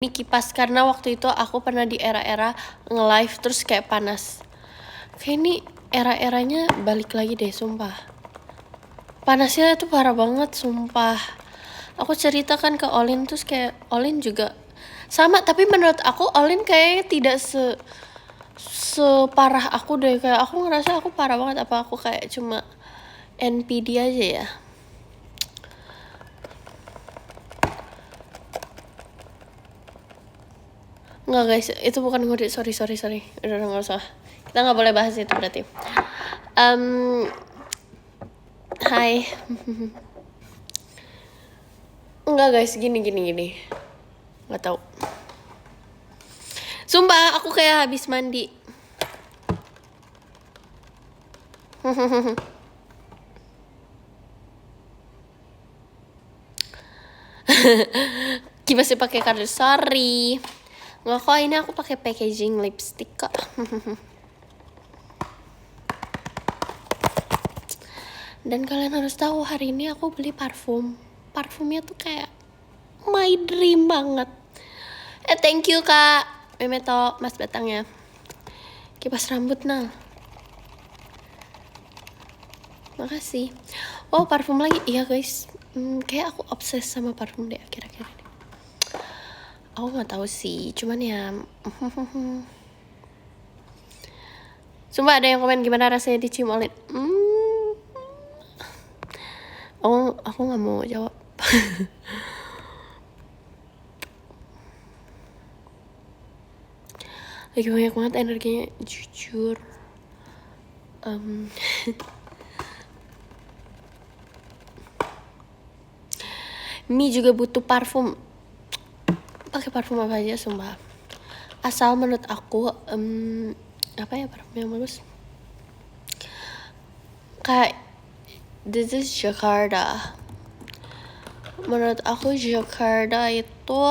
Ini kipas karena waktu itu aku pernah di era-era nge-live terus kayak panas. Kayak ini era-eranya balik lagi deh, sumpah. Panasnya tuh parah banget, sumpah. Aku ceritakan ke Olin terus kayak Olin juga sama, tapi menurut aku Olin kayaknya tidak separah aku deh. Kayak aku ngerasa aku parah banget, apa aku kayak cuma NPD aja ya. Enggak guys, itu bukan ngode, sorry. Udah nggak usah. Kita nggak boleh bahas itu berarti. Hai. Enggak guys, gini. Nggak tahu. Sumpah, aku kayak habis mandi. Kipasnya pakai kardus, sorry. Nggak kok, ini aku pakai packaging lipstick kok. Dan kalian harus tahu hari ini aku beli parfum. Parfumnya tuh kayak my dream banget. Thank you kak Memeto, mas batangnya. Kipas rambut Nal. Makasih. Oh parfum lagi, iya guys. Kayak aku obses sama parfum deh akhir-akhir ini. Aku nggak tahu sih, cuman ya. Sumpah ada yang komen gimana rasanya dicium Olin. Oh, aku nggak mau jawab. Lagi banyak banget energinya, jujur. Mi juga butuh parfum. Pakai parfum apa aja sumpah. Asal menurut aku apa ya parfum yang bagus? Kayak this is Jakarta. Menurut aku Jakarta itu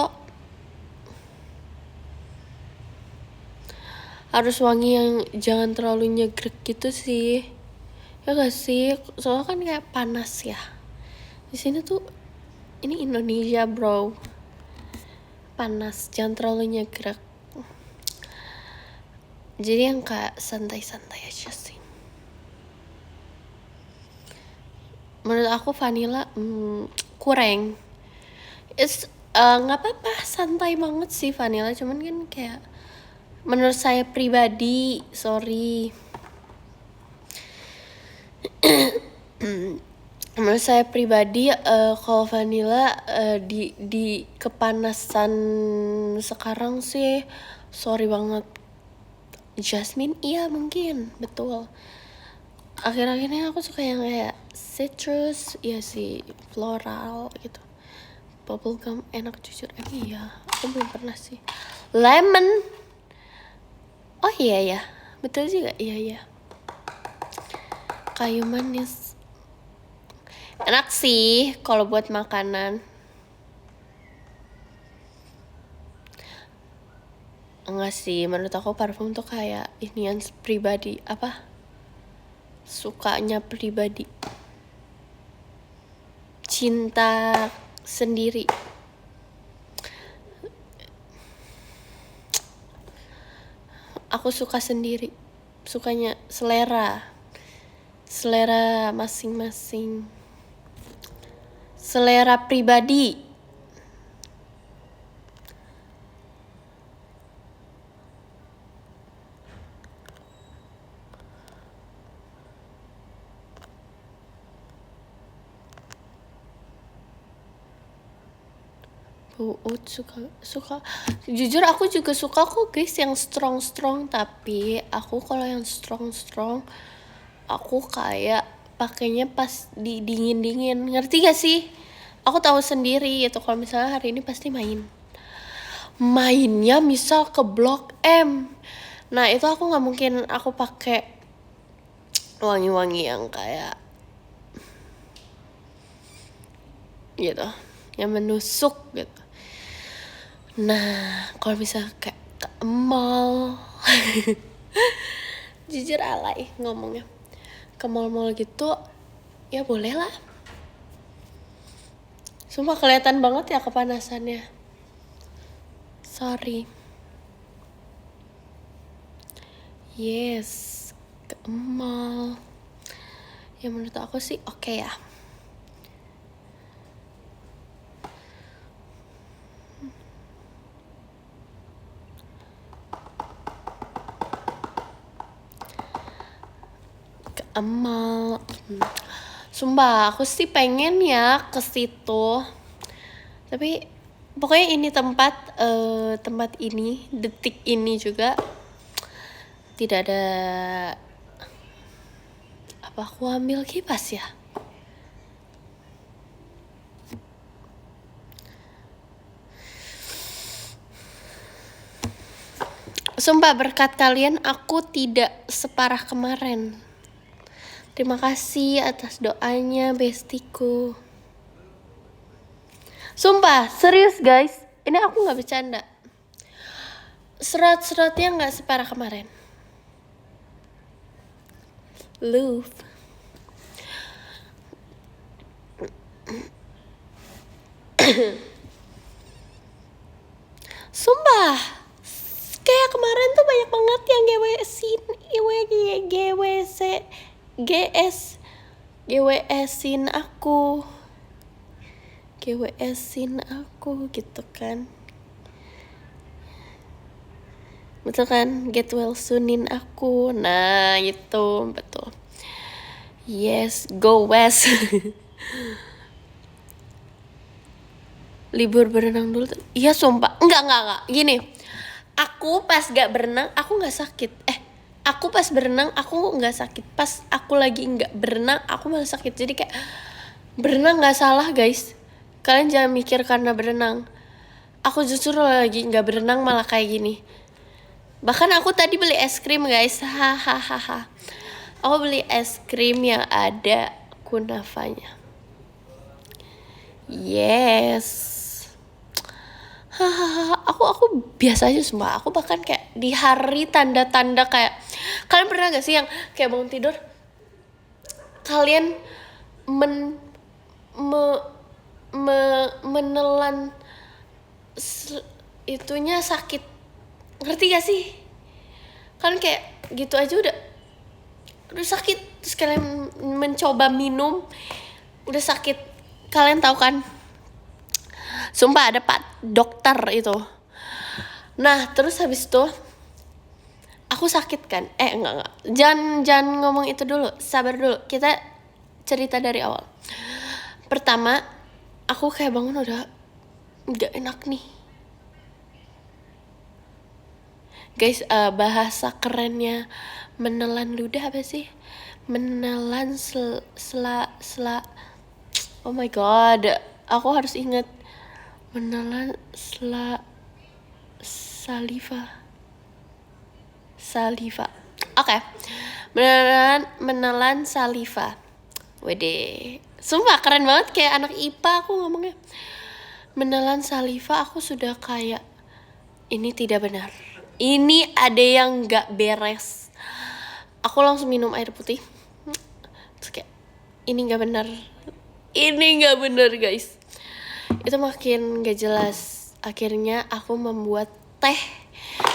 harus wangi yang jangan terlalu nyegrek gitu sih. Ya gak sih? Soalnya kan kayak panas ya. Di sini tuh ini Indonesia, bro. Panas, jangan terlalu nyegrek. Jadi yang kayak santai-santai aja sih. Menurut aku vanilla kurang. Nggak apa-apa, santai banget sih vanilla. Cuman kan kayak menurut saya pribadi, sorry. Menurut saya pribadi kalau vanilla di kepanasan sekarang sih sorry banget. Jasmine iya mungkin betul. Akhir-akhirnya aku suka yang kayak citrus, ya sih floral gitu. Bubblegum enak jujur. Iya, aku belum pernah sih. Lemon. Oh iya ya, betul juga. Iya. Kayu manis. Enak sih kalau buat makanan. Enggak sih, menurut aku parfum tuh kayak inian pribadi, apa? Sukanya pribadi. Cinta sendiri. Aku suka sendiri. Sukanya selera masing-masing. Selera pribadi. Suka. Jujur aku juga suka kok guys yang strong, tapi aku kalau yang strong aku kayak pakainya pas di dingin, ngerti gak sih? Aku tahu sendiri itu kalau misalnya hari ini pasti mainnya misal ke Blok M. Nah itu aku nggak mungkin aku pakai wangi-wangi yang kayak gitu, yang menusuk gitu. Nah kalau misalnya kayak ke mall jujur alay ngomongnya, ke mall-mall gitu ya boleh lah. Sumpah kelihatan banget ya kepanasannya. Sorry. Yes, ke mall. Ya menurut aku sih oke ya. Ke mall. Sumpah aku sih pengen ya ke situ. Tapi pokoknya ini tempat ini, detik ini juga tidak ada. Apa aku ambil kipas ya? Sumpah berkat kalian aku tidak separah kemarin. Terima kasih atas doanya bestiku. Sumpah serius guys, ini aku gak bercanda. Serot-serotnya gak separah kemarin. Love. Sumpah kayak kemarin tuh banyak banget yang GWS-in aku gitu kan. Betul kan, get well soonin aku. Nah itu betul. Yes, go west. Libur berenang dulu. Iya sumpah. Enggak. Gini. Aku pas gak berenang aku gak sakit. Aku pas berenang aku gak sakit. Pas aku lagi gak berenang aku malah sakit. Jadi kayak berenang gak salah guys. Kalian jangan mikir karena berenang. Aku justru lagi gak berenang malah kayak gini. Bahkan aku tadi beli es krim guys. Hahaha. Aku beli es krim yang ada kunafanya. Yes. Hahaha. Aku biasa aja sumpah. Aku bahkan kayak di hari tanda-tanda kayak, kalian pernah gak sih yang kayak bangun tidur kalian menelan itunya sakit, ngerti gak sih? Kalian kayak gitu aja udah sakit, terus kalian mencoba minum udah sakit. Kalian tahu kan? Sumpah ada pak dokter itu. Nah terus habis itu aku sakit kan. Enggak. Jangan ngomong itu dulu. Sabar dulu. Kita cerita dari awal. Pertama, aku kayak bangun udah gak enak nih. Guys, bahasa kerennya menelan ludah apa sih? Menelan oh my god. Aku harus ingat. Menelan saliva. Oke. Menelan saliva. Wede. Sumpah keren banget kayak anak IPA aku ngomongnya. Menelan saliva aku sudah kayak ini tidak benar. Ini ada yang gak beres. Aku langsung minum air putih. Terus kayak ini gak benar. Ini gak benar guys. Itu makin gak jelas. Akhirnya aku membuat teh.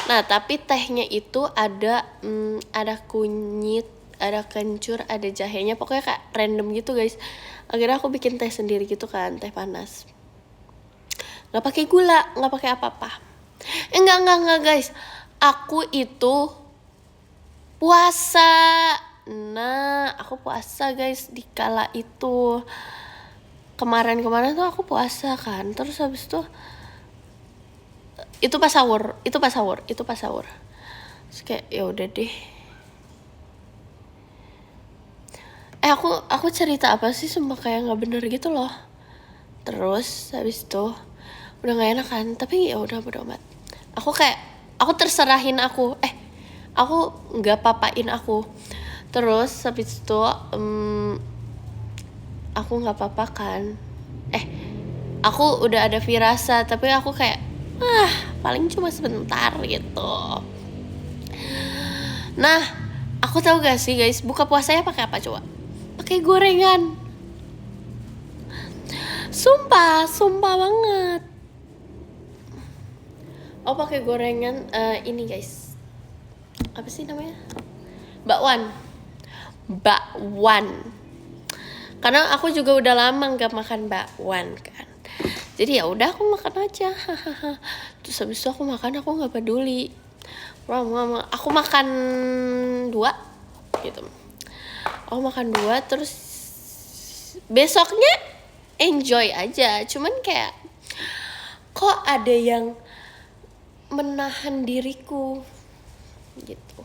Nah tapi tehnya itu ada kunyit, ada kencur, ada jahenya. Pokoknya kayak random gitu guys. Akhirnya aku bikin teh sendiri gitu kan, teh panas. Gak pakai gula, gak pakai apa-apa. Enggak guys. Aku itu puasa. Nah aku puasa guys di kala itu. Kemarin tuh aku puasa kan. Terus habis itu pas sahur. Terus kayak ya udah deh. Aku cerita apa sih sumpah kayak nggak bener gitu loh. Terus habis itu udah nggak enak kan. Tapi ya udah bodo amat. Aku terserahin aku nggak papain aku. Terus habis itu aku nggak apa-apa kan. Aku udah ada firasat, tapi aku kayak paling cuma sebentar gitu. Nah, aku tahu gak sih guys, buka puasanya pakai apa coba? Pakai gorengan. Sumpah banget. Oh pakai gorengan ini guys, apa sih namanya, bakwan. Karena aku juga udah lama nggak makan bakwan kan, jadi ya udah aku makan aja. Terus habis itu aku nggak peduli. Mama, aku makan 2 gitu. Aku makan 2 terus besoknya enjoy aja. Cuman kayak kok ada yang menahan diriku gitu.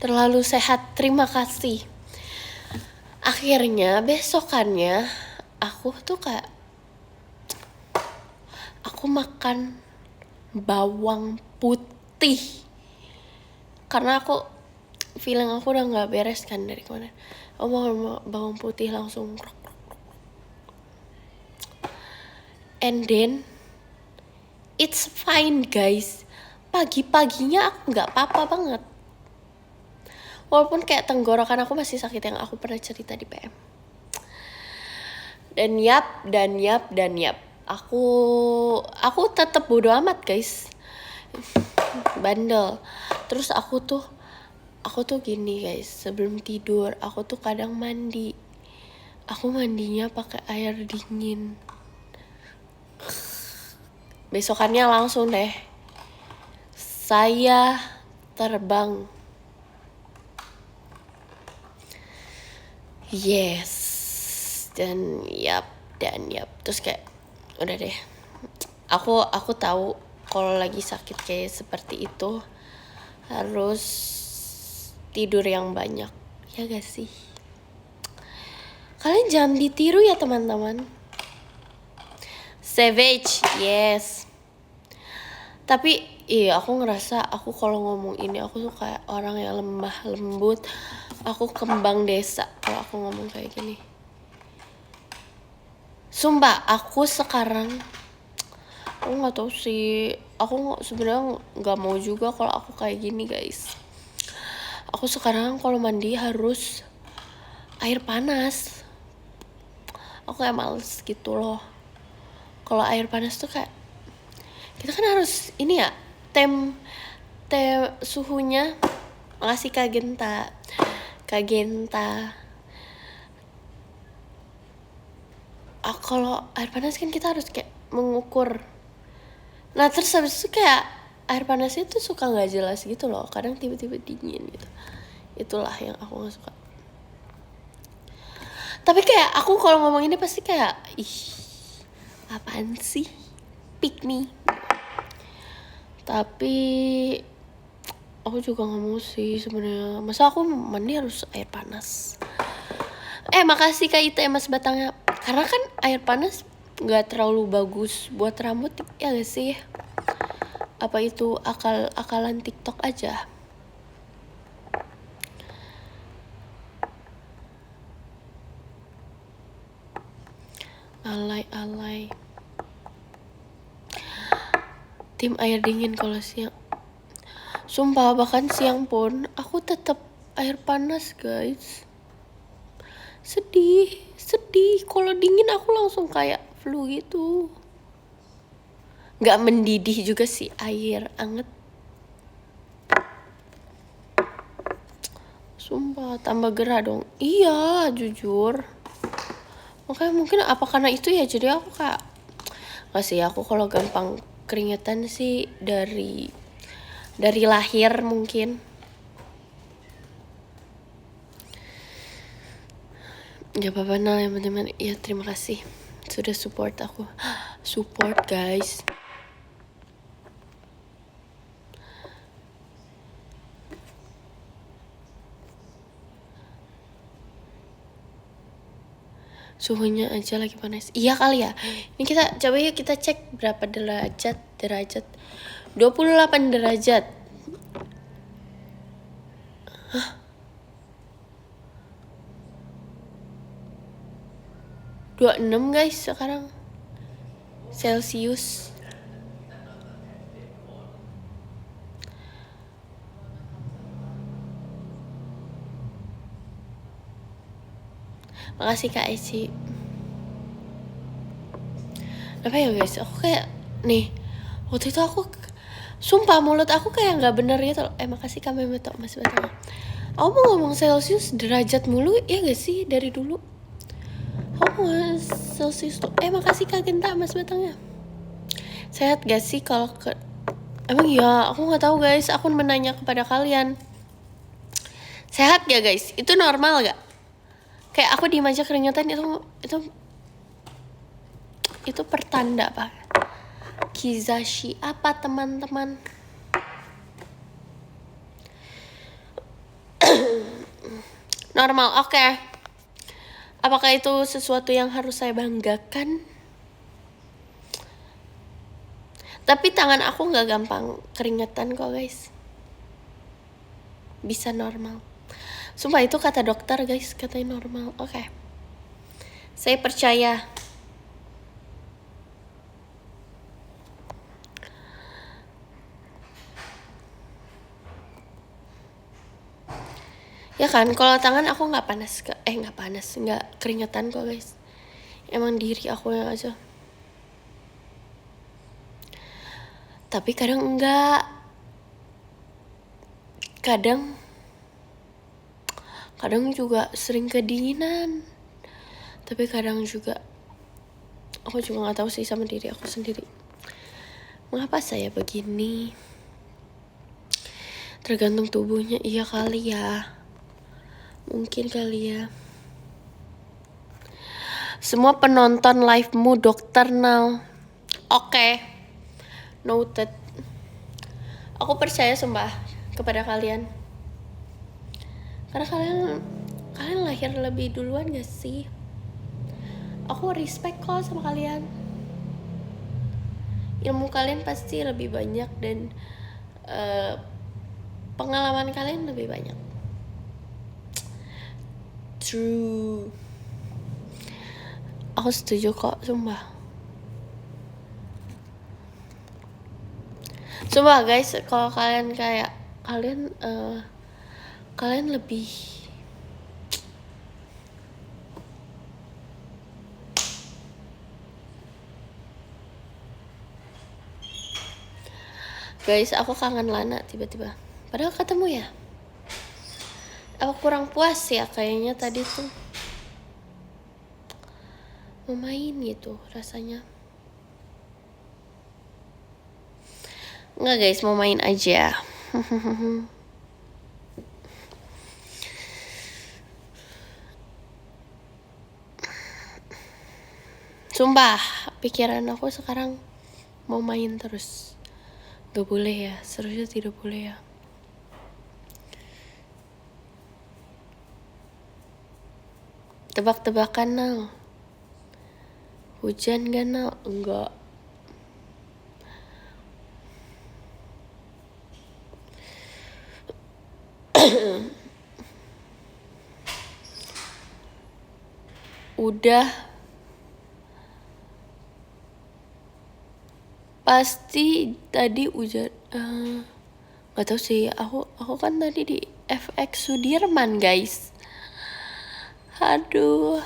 Terlalu sehat, terima kasih. Akhirnya besokannya aku tuh kayak aku makan bawang putih karena aku feeling aku udah nggak beres kan dari kemarin. Aku makan bawang putih langsung, and then it's fine guys. Pagi-paginya aku nggak apa-apa banget. Walaupun kayak tenggorokan aku masih sakit yang aku pernah cerita di PM. Dan yap. Aku tetap bodo amat guys. Bandel. Terus aku tuh gini guys, sebelum tidur aku tuh kadang mandi. Aku mandinya pakai air dingin. Besokannya langsung deh saya terbang. Yes. Dan yap. Terus kayak udah deh. Aku tahu kalau lagi sakit kayak seperti itu harus tidur yang banyak. Ya gak sih? Kalian jangan ditiru ya teman-teman. Savage, yes. Tapi iya aku ngerasa aku kalau ngomong ini aku tuh kayak orang yang lemah lembut. Aku kembang desa kalau aku ngomong kayak gini. Sumpah aku sekarang aku nggak tahu sih. Aku sebenarnya nggak mau juga kalau aku kayak gini guys. Aku sekarang kalau mandi harus air panas. Aku kayak males gitu loh. Kalau air panas tuh kayak kita kan harus ini ya, tem suhunya. Makasih Kak Genta. Kalau air panas kan kita harus kayak mengukur. Nah terus habis itu kayak air panasnya tuh suka nggak jelas gitu loh. Kadang tiba-tiba dingin gitu. Itulah yang aku nggak suka. Tapi kayak aku kalau ngomong ini pasti kayak apaan sih, pick me. Tapi aku juga nggak mau sih sebenarnya. Masa aku mandi harus air panas? Makasih Kak Ita Mas Batangnya. Karena kan air panas nggak terlalu bagus buat rambut ya gak sih? Apa itu akalan TikTok aja? Alay. Tim air dingin kalau siang. Sumpah bahkan siang pun aku tetap air panas guys. Sedih. Kalau dingin aku langsung kayak flu gitu. Gak mendidih juga sih, air anget. Sumpah tambah gerah dong. Iya jujur. Makanya mungkin apa karena itu ya, jadi aku kayak gak sih, aku kalau gampang keringetan sih dari lahir mungkin. Gak apa-apa Nal, yang penting ya terima kasih sudah support aku. Support guys. Suhunya aja lagi panas. Iya kali ya. Ini kita coba yuk kita cek berapa derajat. 28 derajat. Hah? 26 guys sekarang. Celcius. Makasih Kak Eci. Apa ya guys, aku kayak nih waktu itu aku sumpah mulut aku kayak nggak bener gitu. Makasih Kak Memeto Mas Batang. Aku mau ngomong Celsius derajat mulu ya gak sih dari dulu. Aku mau Celsius tuh. Makasih Kak Genta Mas Batangnya. Sehat gak sih kalau emang ya aku nggak tahu guys. Aku menanya kepada kalian. Sehat gak guys? Itu normal gak? Kayak aku diem aja keringetan itu pertanda apa? Kizashi apa teman-teman? Normal, oke. Apakah itu sesuatu yang harus saya banggakan? Tapi tangan aku nggak gampang keringetan kok guys. Bisa normal. Sumpah itu kata dokter guys, katanya normal. Oke. Saya percaya. Ya kan, kalau tangan aku nggak panas, nggak keringetan kok guys. Emang diri aku yang aja. Tapi kadang enggak. Kadang juga sering kedinginan. Tapi kadang juga aku juga nggak tahu sih sama diri aku sendiri. Mengapa saya begini? Tergantung tubuhnya, iya kali ya. Mungkin kali ya. Semua penonton live-mu Dokter Nal. Oke. Noted. Aku percaya sumpah kepada kalian. Karena kalian lahir lebih duluan gak sih? Aku respect kok sama kalian. Ilmu kalian pasti lebih banyak dan pengalaman kalian lebih banyak. True. Aku setuju kok, sumpah. Sumpah guys, kalau kalian kayak kalian lebih guys, aku kangen Lana tiba-tiba. Padahal ketemu ya. Apa kurang puas ya kayaknya tadi tuh. Mau main gitu rasanya. Enggak guys, mau main aja. Sumpah, pikiran aku sekarang mau main terus. Gak boleh ya, seharusnya tidak boleh ya. Tebak-tebakan Nal. Hujan gak Nal? Enggak. Udah. Pasti tadi hujan. Gak tau sih, aku kan tadi di FX Sudirman guys. Aduh.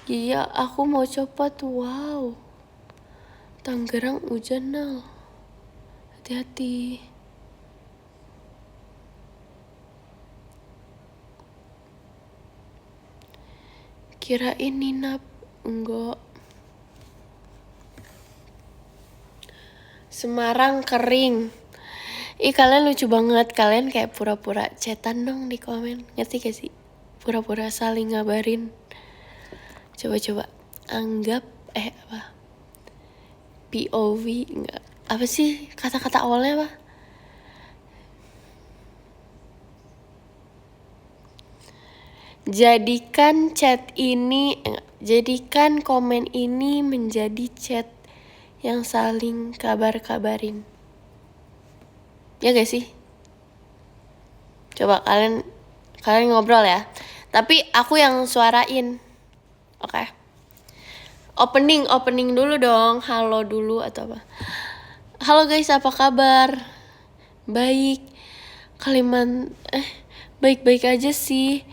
Iya, aku mau copot. Wow. Tangerang hujan Nal. Hati-hati. Kirain Ninap. Enggak. Semarang kering. Kalian lucu banget. Kalian kayak pura-pura chatan dong di komen. Ngerti gak sih? Pura-pura saling ngabarin. Coba anggap apa? POV enggak. Apa sih kata-kata awalnya apa? Jadikan komen ini menjadi chat yang saling kabar-kabarin. Ya gak sih? Coba kalian ngobrol ya. Tapi aku yang suarain. Oke. Opening dulu dong. Halo dulu atau apa? Halo guys, apa kabar? Baik. Baik-baik aja sih.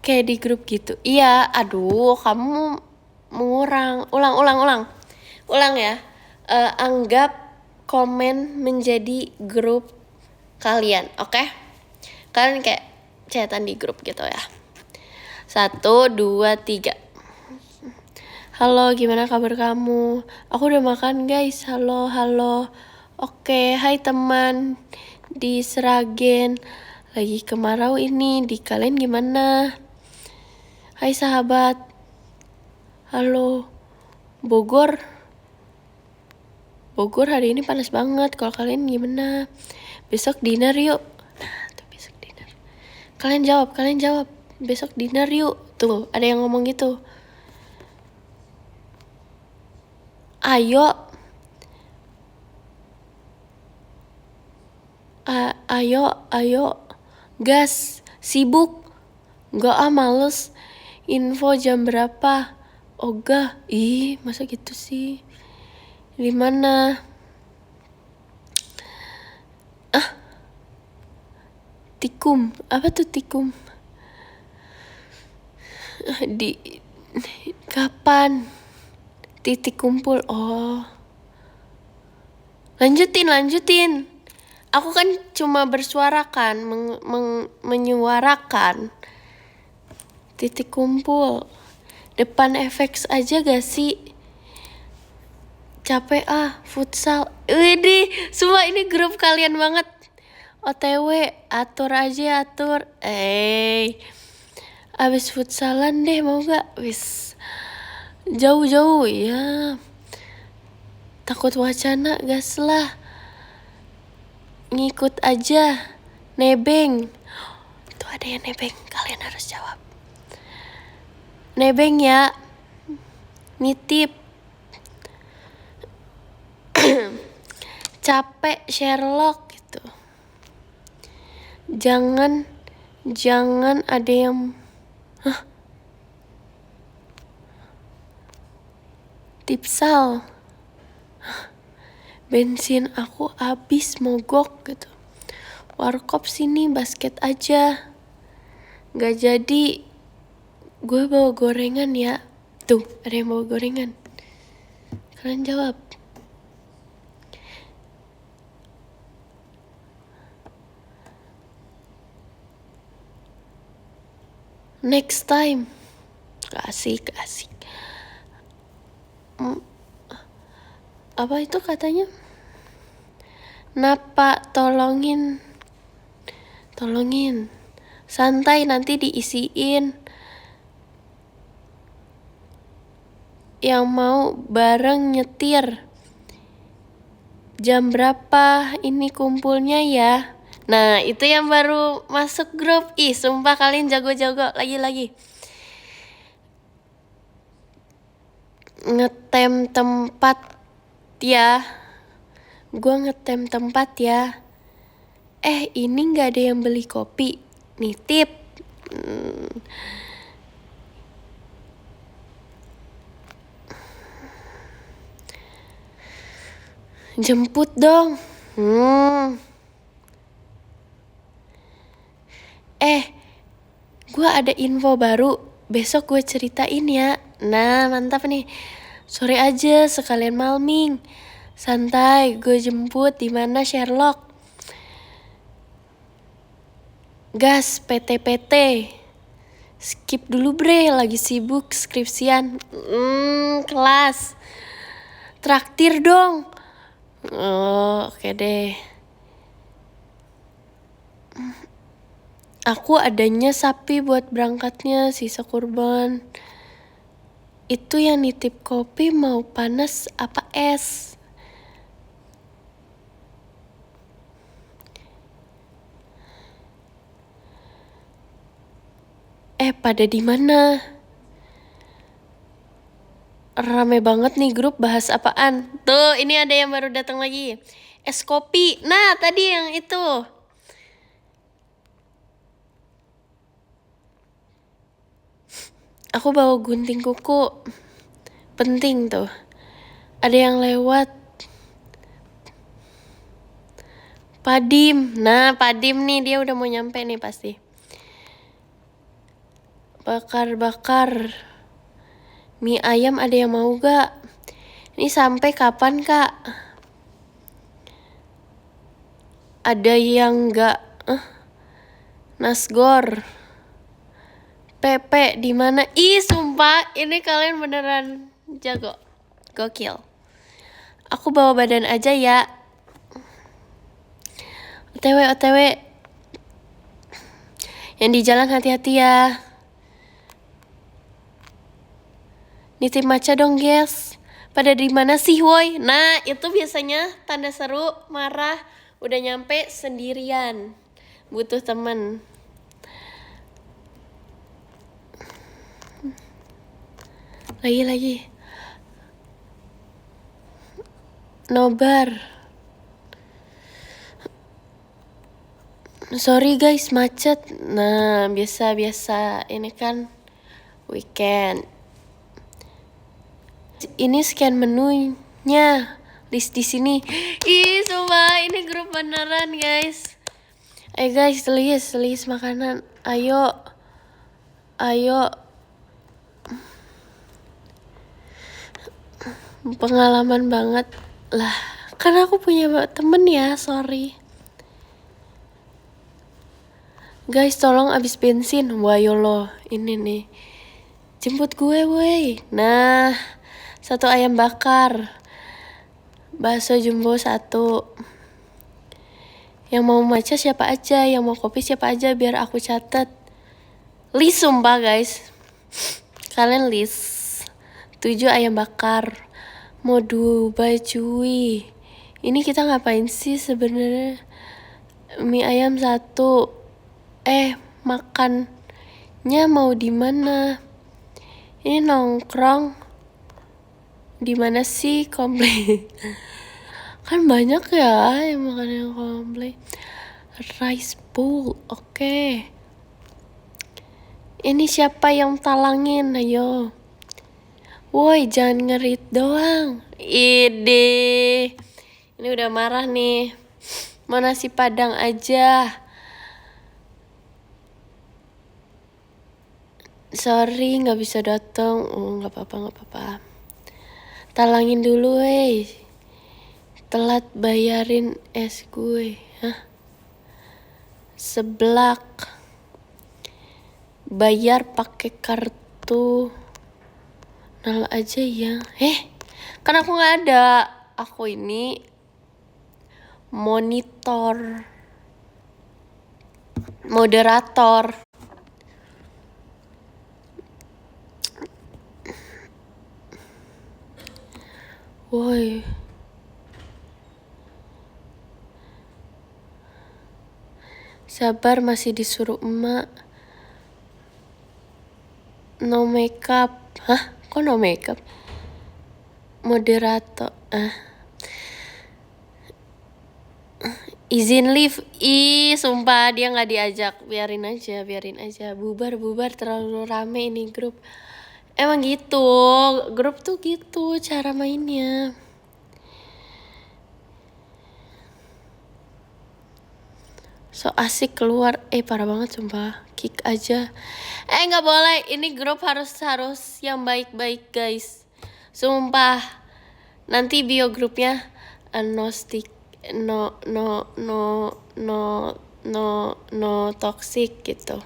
Kayak di grup gitu. Iya, aduh, kamu mengurang. Ulang ya. Anggap komen menjadi grup kalian, oke? Kalian kayak chatan di grup gitu ya. 1, 2, 3. Halo, gimana kabar kamu? Aku udah makan guys. Halo. Oke, hai teman di Seragen. Lagi kemarau ini, di kalian gimana? Hai sahabat. Halo. Bogor hari ini panas banget. Kalau kalian gimana? Besok dinner yuk. Nah, tuh besok dinner. Kalian jawab. Besok dinner yuk. Tuh, ada yang ngomong gitu. Ayo. Ayo. Gas. Sibuk. Enggak males. Info jam berapa? Ogah. Ih, masa gitu sih? Di mana? Tikum. Apa tuh tikum? Di kapan? Titik kumpul. Oh. Lanjutin. Aku kan cuma bersuarakan, menyuarakan. Titik kumpul. Depan FX aja gak sih? Capek futsal. Widih, semua ini grup kalian banget. OTW, atur. Abis futsalan deh, mau gak? Wis, jauh ya. Takut wacana, gas lah. Ngikut aja. Nebeng. Tuh ada yang nebeng, kalian harus jawab. Nebeng ya. Nitip. Capek Sherlock gitu. Jangan ada yang tipsal. Bensin aku habis mogok gitu. Warkop sini basket aja. Gak jadi. Gue bawa gorengan ya. Tuh ada yang bawa gorengan. Kalian jawab. Next time. Asik. Apa itu katanya? Napa tolongin. Santai nanti diisiin. Yang mau bareng nyetir. Jam berapa ini kumpulnya ya? Nah, itu yang baru masuk grup. Ih, sumpah kalian jago-jago. Lagi. Ngetem tempat ya. Gua ngetem tempat ya. Ini gak ada yang beli kopi. Nitip. Jemput dong. Gue ada info baru. Besok gue ceritain ya. Nah, mantap nih. Sore aja sekalian malming. Santai, gue jemput di mana Sherlock. Gas, PT. Skip dulu bre, lagi sibuk skripsian. Kelas. Traktir dong. Oke deh. Aku adanya sapi buat berangkatnya, sisa kurban. Itu yang nitip kopi mau panas apa es? Pada di mana? Rame banget nih grup, bahas apaan? Tuh, ini ada yang baru datang lagi. Es kopi. Nah, tadi yang itu. Aku bawa gunting kuku. Penting tuh. Ada yang lewat. Padim. Nah, Padim nih, dia udah mau nyampe nih pasti. bakar-bakar mie ayam, ada yang mau gak? Ini sampai kapan kak? Ada yang gak? Nasgor Pepe di mana? Ih sumpah ini kalian beneran jago, gokil. Aku bawa badan aja ya. OTW yang di jalan hati-hati ya. Nitip maca dong guys. Pada di mana sih woi? Nah itu biasanya tanda seru marah. Udah nyampe sendirian, butuh temen. Lagi nobar. Sorry guys macet. Nah biasa ini kan weekend. Ini scan menunya, list di sini. Ih sumpah ini grup beneran guys. Ayo guys, list makanan. Ayo. Pengalaman banget lah. Karena aku punya temen ya, sorry. Guys tolong abis bensin. Wah yolo, ini nih. Jemput gue woi. Nah, 1 ayam bakar, bakso jumbo 1. Yang mau matcha siapa aja, yang mau kopi siapa aja, biar aku catat. List sumpah guys. Kalian list. 7 ayam bakar. Mau Dubai cuy. Ini kita ngapain sih sebenarnya? Mie ayam 1. Makannya mau di mana? Ini nongkrong di mana sih komplek? Kan banyak ya yang makan yang komplek. Rice bowl, oke. Ini siapa yang talangin? Ayo. Woi, jangan ngerit doang. Ide. Ini udah marah nih. Mau nasi padang aja. Sorry, nggak bisa datang. Oh, nggak apa-apa. Talangin dulu, Telat bayarin es gue. Seblak. Bayar pakai kartu nol aja ya. Kan aku nggak ada. Aku ini moderator. Woi. Sabar masih disuruh emak. No makeup. Hah? Kok no makeup? Moderator. Izin live. Ih, sumpah dia nggak diajak. Biarin aja. Bubar terlalu rame ini grup. Emang gitu. Grup tuh gitu cara mainnya. So asik keluar. Parah banget sumpah. Kick aja. Nggak boleh. Ini grup harus yang baik-baik guys. Sumpah. Nanti bio grupnya agnostic. No toxic gitu.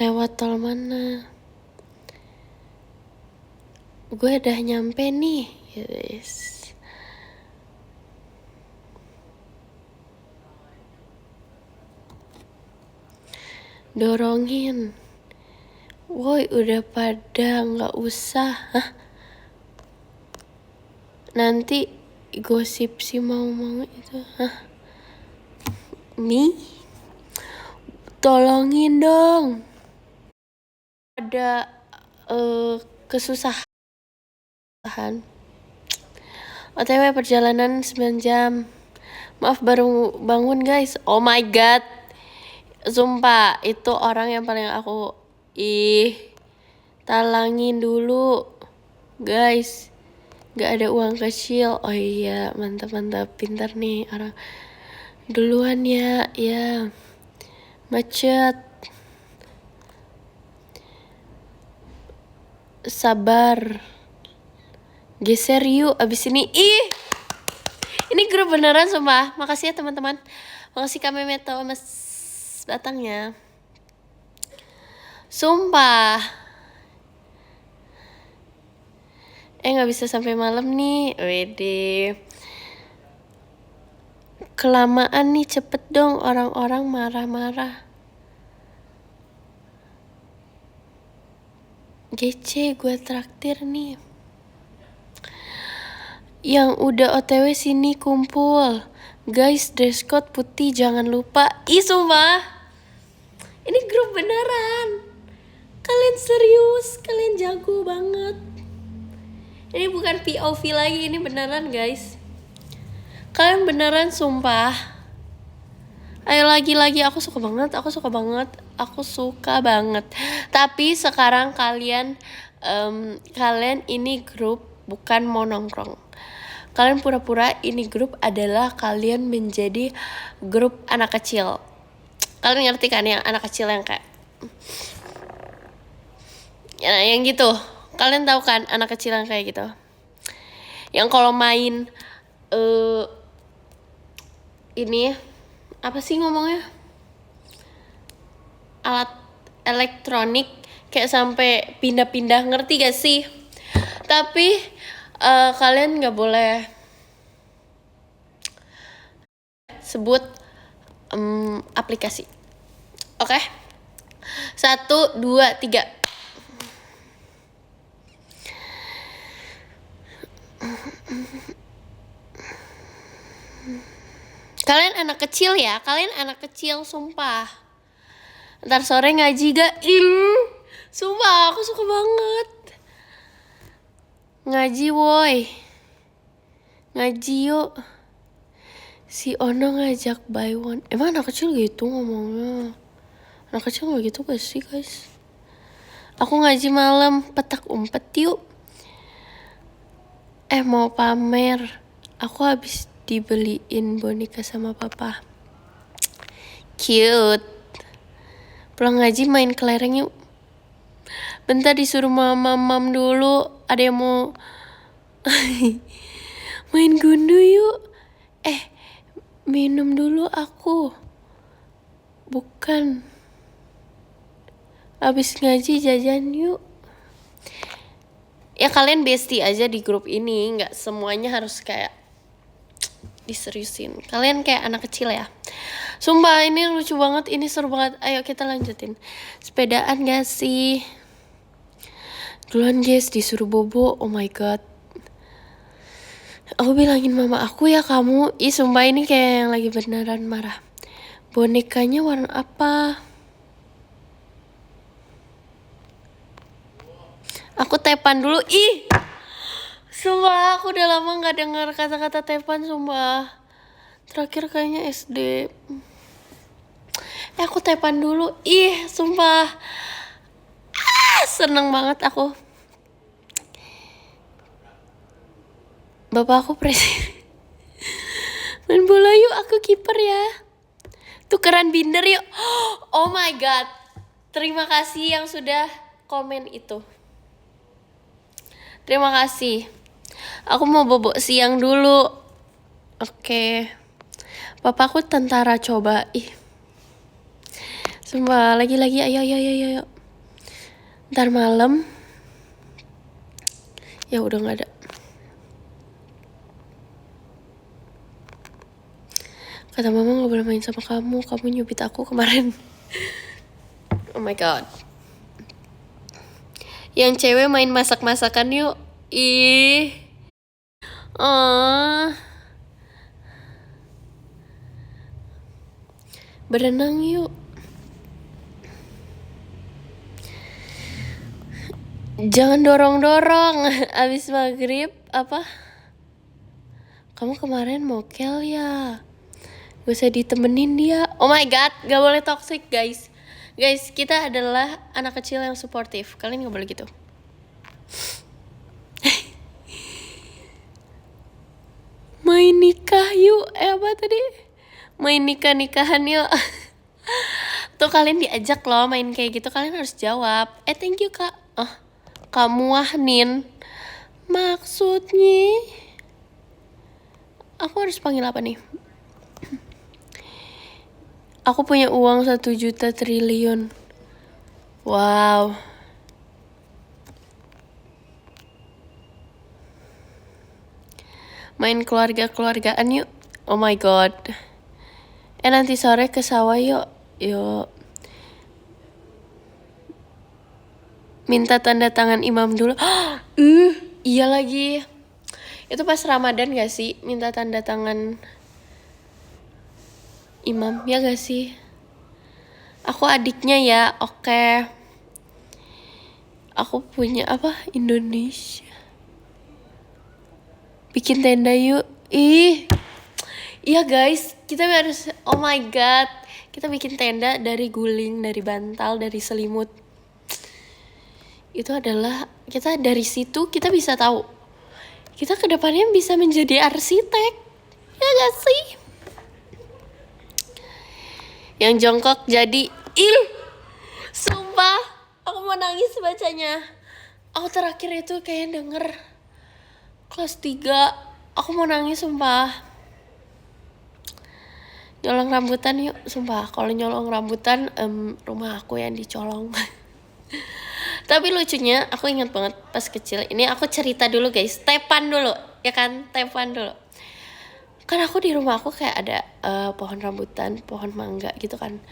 Lewat tol mana? Gue udah nyampe nih, guys. Dorongin. Woi, udah pada nggak usah. Nanti gosip sih mau itu. Nih, tolongin dong. Ada kesusahan. OTW perjalanan 9 jam. Maaf baru bangun guys. Oh my god. Sumpah itu orang yang paling aku Talangin dulu, guys. Gak ada uang kecil. Oh iya, mantap-mantap, pintar nih orang. Duluan ya, ya. Macet. Sabar. Geser yuk abis ini. Ih, ini grup beneran sumpah. Makasih ya teman-teman. Makasih kami Meto mas datangnya. Sumpah. Gak bisa sampai malam nih. Wede. Kelamaan nih, cepet dong, orang-orang marah-marah. GC, gue traktir nih. Yang udah OTW sini kumpul. Guys, dress code putih jangan lupa. Ih sumpah, ini grup beneran. Kalian serius, kalian jago banget. Ini bukan POV lagi, ini beneran guys. Kalian beneran sumpah. Ayo lagi-lagi, aku suka banget. Tapi sekarang kalian ini grup bukan mau nongkrong. Kalian pura-pura ini grup adalah kalian menjadi grup anak kecil. Kalian ngerti kan yang anak kecil yang kayak ya, yang gitu. Kalian tahu kan anak kecil yang kayak gitu. Yang kalau main ini apa sih ngomongnya? Alat elektronik kayak sampai pindah-pindah, ngerti gak sih? Tapi kalian gak boleh sebut aplikasi. Oke? 1, 2, 3. Kalian anak kecil ya, sumpah. Ntar sore ngaji gak? Sumpah aku suka banget ngaji woi. Ngaji yuk. Si Ono ngajak buy one. Emang anak kecil gitu ngomongnya? Anak kecil gak gitu gak sih guys? Aku ngaji malam, petak umpet yuk. Mau pamer. Aku habis dibeliin boneka sama papa. Cute. Pulang ngaji main kelereng yuk. Bentar disuruh mam dulu. Ada yang mau main gundu yuk. Minum dulu aku. Bukan. Abis ngaji jajan yuk. Ya kalian bestie aja di grup ini. Gak semuanya harus kayak diseriusin. Kalian kayak anak kecil ya. Sumpah ini lucu banget. Ini seru banget. Ayo kita lanjutin. Sepedaan gak sih? Duluan guys, disuruh bobo. Oh my god. Aku bilangin mama aku ya kamu. Ih sumpah ini kayak yang lagi beneran marah. Bonekanya warna apa? Aku tepan dulu. Ih sumpah aku udah lama gak dengar kata-kata tepan sumpah. Terakhir kayaknya SD. Aku tepan dulu. Ih sumpah seneng banget aku. Bapak aku presiden. Main bola yuk, aku kiper ya. Tukeran binder yuk. Oh my god. Terima kasih yang sudah komen itu. Terima kasih. Aku mau bobok siang dulu. Oke. Papaku tentara coba. Ih. Sumpah lagi-lagi ayo. Ntar malam. Ya udah gak ada. Kata mama gak boleh main sama kamu nyubit aku kemarin. Oh my god. Yang cewek main masak-masakan yuk. Ih. Berenang yuk. Jangan dorong-dorong. Abis maghrib apa? Kamu kemarin mokel ya? Gak usah ditemenin dia. Oh my god, gak boleh toxic guys. Guys, kita adalah anak kecil yang suportif. Kalian gak boleh gitu. Main nikah yuk. Apa tadi? Main nikah-nikahan yuk. Tuh kalian diajak loh main kayak gitu, kalian harus jawab. Thank you kak. Kamu Nin. Maksudnya aku harus panggil apa nih? Aku punya uang 1 juta triliun. Wow. Main keluarga-keluargaan yuk. Oh my god. Nanti sore ke sawah yuk. Yuk. Minta tanda tangan imam dulu. Iya lagi. Itu pas Ramadan gak sih? Minta tanda tangan imam, ya gak sih? Aku adiknya ya, oke. Aku punya apa? Indonesia. Bikin tenda yuk. Iya guys, kita harus, oh my god. Kita bikin tenda dari guling, dari bantal, dari selimut. Itu adalah, kita dari situ kita bisa tahu. Kita kedepannya bisa menjadi arsitek. Ya gak sih? Yang jongkok jadi, sumpah, aku mau nangis bacanya. Aku terakhir itu kayak denger kelas 3, aku mau nangis sumpah. Nyolong rambutan yuk, sumpah. Kalau nyolong rambutan, rumah aku yang dicolong. Tapi lucunya, aku ingat banget pas kecil. Ini aku cerita dulu guys, tepan dulu, ya kan? Tepan dulu. Kan aku di rumah aku kayak ada pohon rambutan, pohon mangga gitu kan.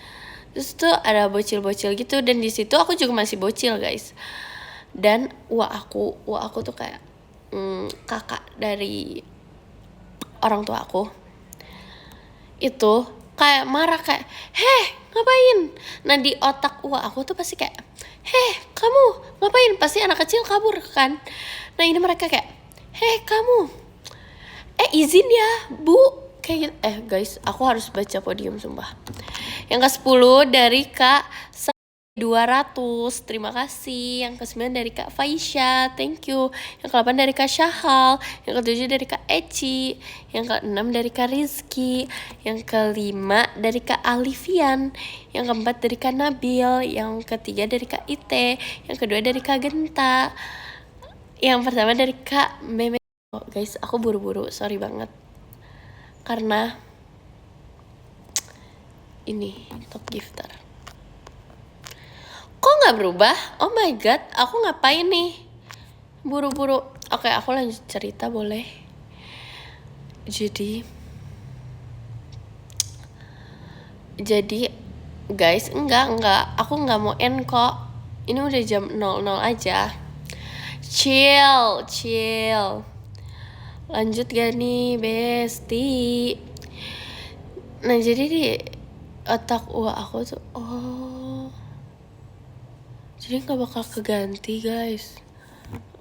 Terus tuh ada bocil-bocil gitu, dan di situ aku juga masih bocil guys. Dan uak aku tuh kayak kakak dari orang tua aku. Itu kayak marah kayak, "Heh, ngapain?" Nah di otak uak aku tuh pasti kayak, "Heh, kamu ngapain?" Pasti anak kecil kabur kan. Nah ini mereka kayak, "Heh, kamu izin ya bu." Kayak gitu. Guys, aku harus baca podium sumpah. Yang ke-10 dari Kak 200, terima kasih. Yang ke-9 dari Kak Faisya, thank you. Yang ke-8 dari Kak Syahal. Yang ke-7 dari Kak Eci. Yang ke-6 dari Kak Rizky. Yang ke-5 dari Kak Alifian. Yang ke-4 dari Kak Nabil. Yang ke-3 dari Kak Ite. Yang ke-2 dari Kak Genta. Yang pertama dari Kak Meme. Guys, aku buru-buru, sorry banget. Karena ini top gifter. Kok gak berubah? Oh my god, aku ngapain nih? Buru-buru. Oke, aku lanjut cerita boleh? Jadi guys, enggak, aku gak mau end kok. Ini udah jam 00 aja. Chill. Lanjut gak nih, Besti? Nah, jadi di otak uak aku tuh, jadi gak bakal keganti, guys.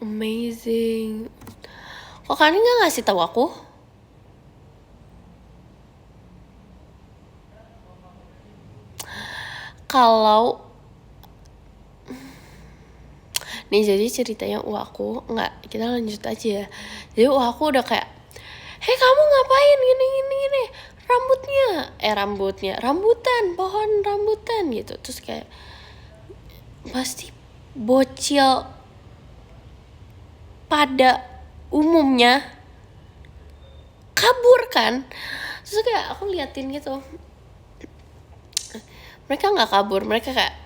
Amazing. Kok kalian gak ngasih tahu aku? Kalau nih, jadi ceritanya uakku, nggak, kita lanjut aja ya. Jadi uakku udah kayak, "Hei, kamu ngapain gini rambutan, pohon rambutan," gitu. Terus kayak pasti bocil pada umumnya kabur kan. Terus kayak aku liatin gitu, mereka nggak kabur, mereka kayak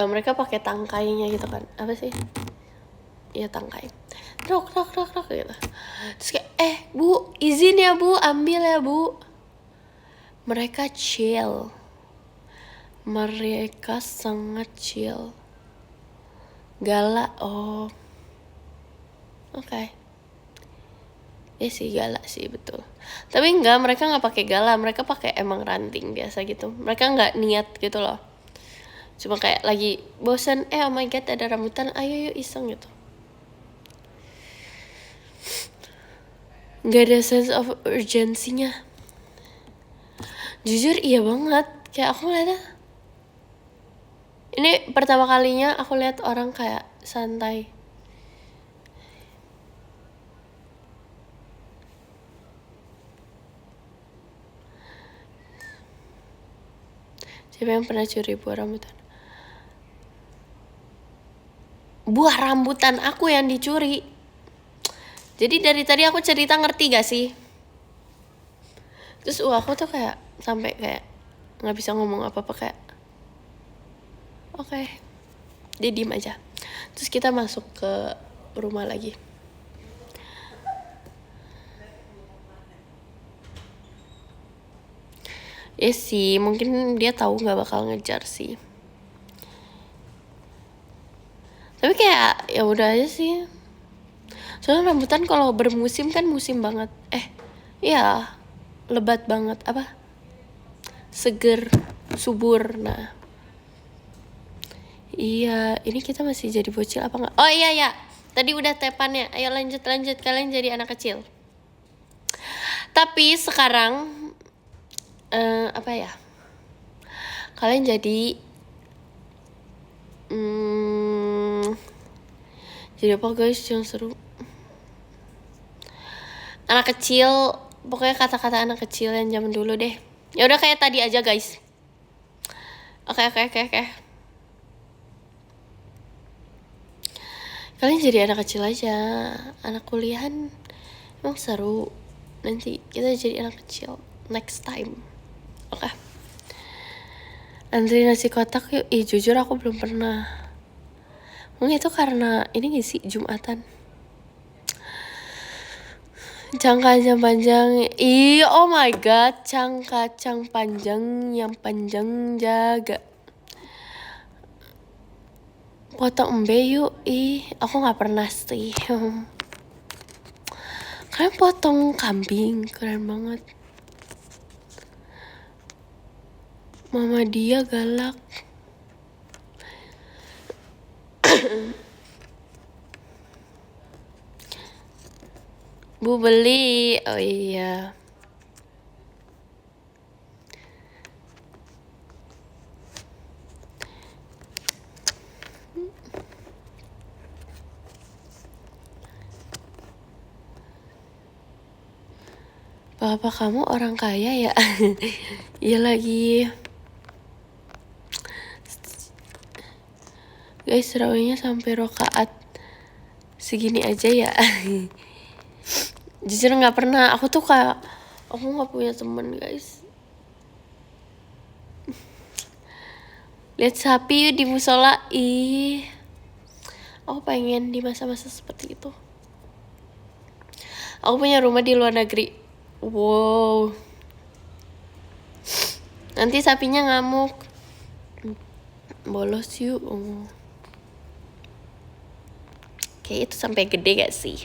mereka pakai tangkainya gitu kan, apa sih? Iya, tangkai. Rok gitu. Terus kayak, "Bu, izin ya bu, ambil ya bu." Mereka chill. Mereka sangat chill. Galak, oke. Ya sih, galak sih, betul. Tapi enggak, mereka nggak pakai galak, mereka pakai emang ranting biasa gitu. Mereka nggak niat gitu loh. Cuma kayak lagi bosan, oh my god ada rambutan, ayo yuk iseng gitu. Nggak ada sense of urgency-nya. Jujur iya banget, kayak aku ngeliatnya, Ini pertama kalinya aku lihat orang kayak santai. Siapa yang pernah curi buah rambutan? Buah rambutan aku yang dicuri. Jadi dari tadi aku cerita ngerti gak sih? Terus aku tuh kayak sampai kayak nggak bisa ngomong apa-apa kayak oke. Dia diem aja. Terus kita masuk ke rumah lagi. Ya sih, mungkin dia tahu nggak bakal ngejar sih. Tapi kayak ya udah aja sih. Soalnya rambutan kalau bermusim kan musim banget. Iya, lebat banget apa? Seger, subur. Nah, iya, ini kita masih jadi bocil apa nggak? Oh iya ya, tadi udah tepannya. Ayo lanjut kalian jadi anak kecil. Tapi sekarang apa ya? Kalian jadi jadi apa guys yang seru? Anak kecil, pokoknya kata-kata anak kecil yang zaman dulu deh. Ya udah kayak tadi aja guys. Oke. Kalian jadi anak kecil aja. Anak kuliahan emang seru. Nanti kita jadi anak kecil next time. Oke. Antri nasi kotak yuk. Jujur aku belum pernah. Mungkin itu karena ini gak sih Jumatan. Cang-kacang panjang. Oh my god, cang-kacang panjang yang panjang jaga. Potong embe yuk. Aku gak pernah sih. Kalian potong kambing, keren banget. Mama dia galak. Bu beli. Oh iya. Bapak kamu orang kaya ya? Iya lagi. Guys, terawihnya sampai rokaat segini aja ya. Jujur nggak pernah. Aku tuh kayak aku nggak punya teman guys. Lihat sapi di musola. Aku pengen di masa-masa seperti itu. Aku punya rumah di luar negeri. Wow. Nanti sapinya ngamuk. Bolos yuk. Oke, itu sampai gede gak sih?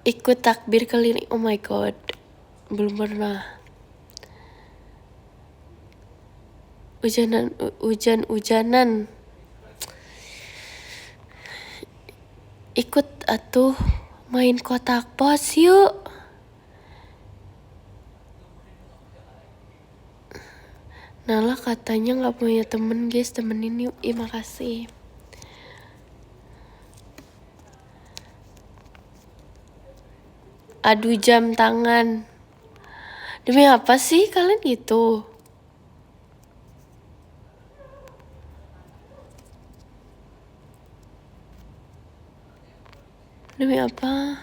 Ikut takbir keliling. Oh my god. Belum pernah. Hujan-hujanan. Ikut atuh main kotak pos yuk. Nala katanya gak punya temen guys, temenin yuk. Makasih. Adu jam tangan. Demi apa sih kalian gitu? Demi apa?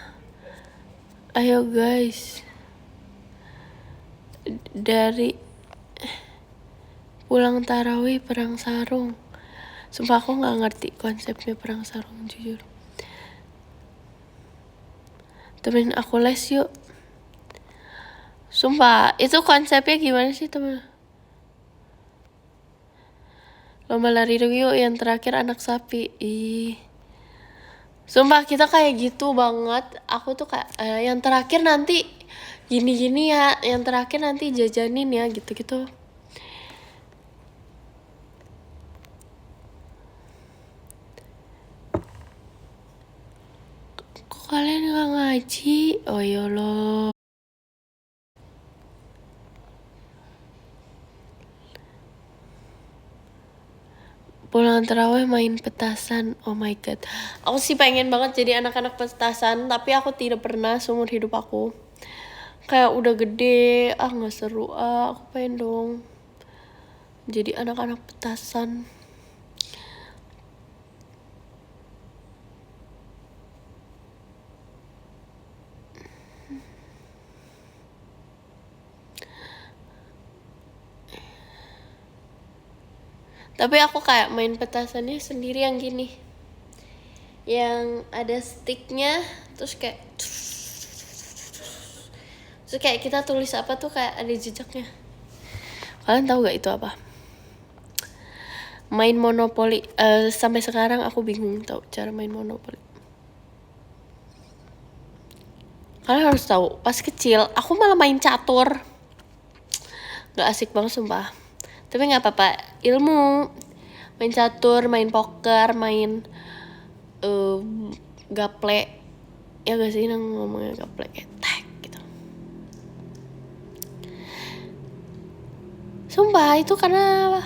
Ayo guys. Dari pulang tarawih perang sarung. Sumpah aku gak ngerti konsepnya perang sarung jujur. Temenin aku les yuk. Sumpah, itu konsepnya gimana sih temen? Lomba lari dong yuk, yang terakhir anak sapi. Sumpah kita kayak gitu banget. Aku tuh kayak yang terakhir nanti gini-gini ya. Yang terakhir nanti jajanin ya gitu-gitu. Kok kalian gak ngaji? Oh yolo. pulang terawih main petasan. Oh my god. Aku sih pengen banget jadi anak-anak petasan, tapi aku tidak pernah seumur hidup aku. Kayak udah gede, nggak seru. Aku pengen dong jadi anak-anak petasan. Tapi aku kayak main petasannya sendiri yang gini, yang ada sticknya, terus kayak kita tulis apa tuh, kayak ada jejaknya. Kalian tahu gak itu apa? Main monopoli. Sampai sekarang aku bingung tahu cara main monopoli. Kalian harus tahu, pas kecil aku malah main catur. Gak asik banget sumpah. Tapi gak apa-apa, ilmu. Main catur, main poker, main gaple. Ya gak sih ngomongnya gaple, kayak tag gitu. Sumpah itu karena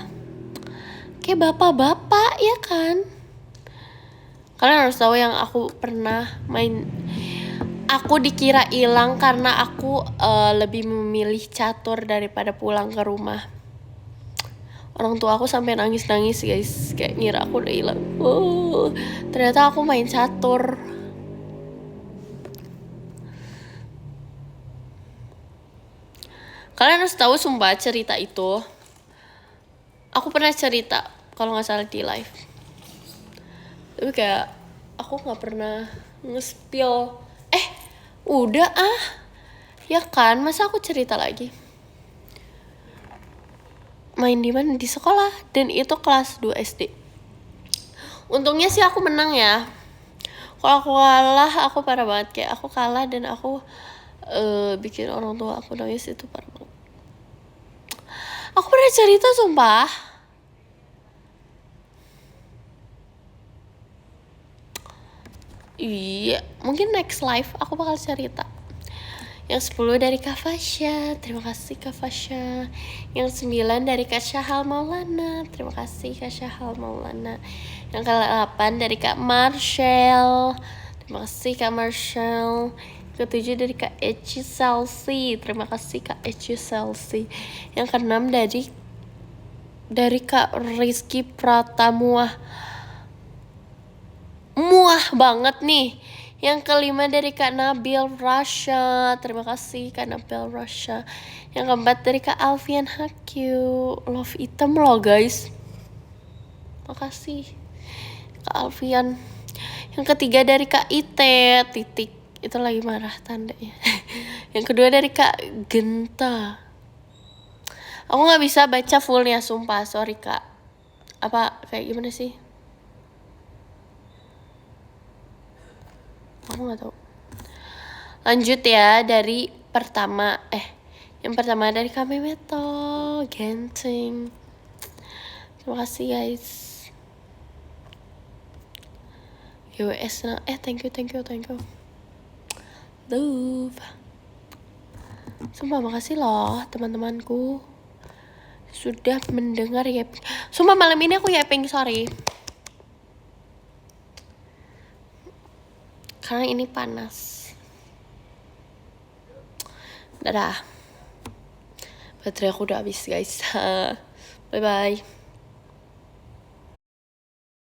kayak bapak-bapak ya kan. Kalian harus tahu yang aku pernah main. Aku dikira hilang karena aku lebih memilih catur daripada pulang ke rumah. Orang tua aku sampai nangis-nangis guys, kayak ngira aku udah hilang. Ternyata aku main catur. Kalian harus tahu sumpah cerita itu. Aku pernah cerita kalau nggak salah di live. Tapi kayak aku nggak pernah nge-spill. Udah ya kan, masa aku cerita lagi. Main di mana? Di sekolah, dan itu kelas 2 SD. Untungnya sih aku menang ya. Kalau aku kalah, aku parah banget. Kayak aku kalah dan aku bikin orang tua aku nangis, itu parah banget. Aku pernah cerita sumpah. Iya, mungkin next live aku bakal cerita. Yang 10 dari Kak Fasya, terima kasih Kak Fasya. Yang 9 dari Kak Syahal Maulana, terima kasih Kak Syahal Maulana. Yang ke-8 dari Kak Marshall, terima kasih Kak Marshall. Ke-7 dari Kak Eci Selsi, terima kasih Kak Eci Selsi. Yang ke-6 dari Kak Rizky Pratamuah. Muah banget nih. Yang ke-5 dari Kak Nabil Rasha, terima kasih Kak Nabil Rasha. Yang ke-4 dari Kak Alfian Hakyu, love item loh guys, makasih Kak Alfian. Yang ke-3 dari Kak Ite, titik, itu lagi marah tandanya. Yang kedua dari Kak Genta. Aku gak bisa baca fullnya sumpah, sorry Kak. Apa kayak gimana sih? Aku gak tahu. Lanjut ya, dari pertama. Yang pertama dari Kak Memeto Genting. Terima kasih guys. YWS thank you. Love. Sumpah makasih loh teman-temanku sudah mendengar yapping. Sumpah malam ini aku yapping, sorry. Karena ini panas. Dadah. Baterai aku udah habis guys. Bye bye.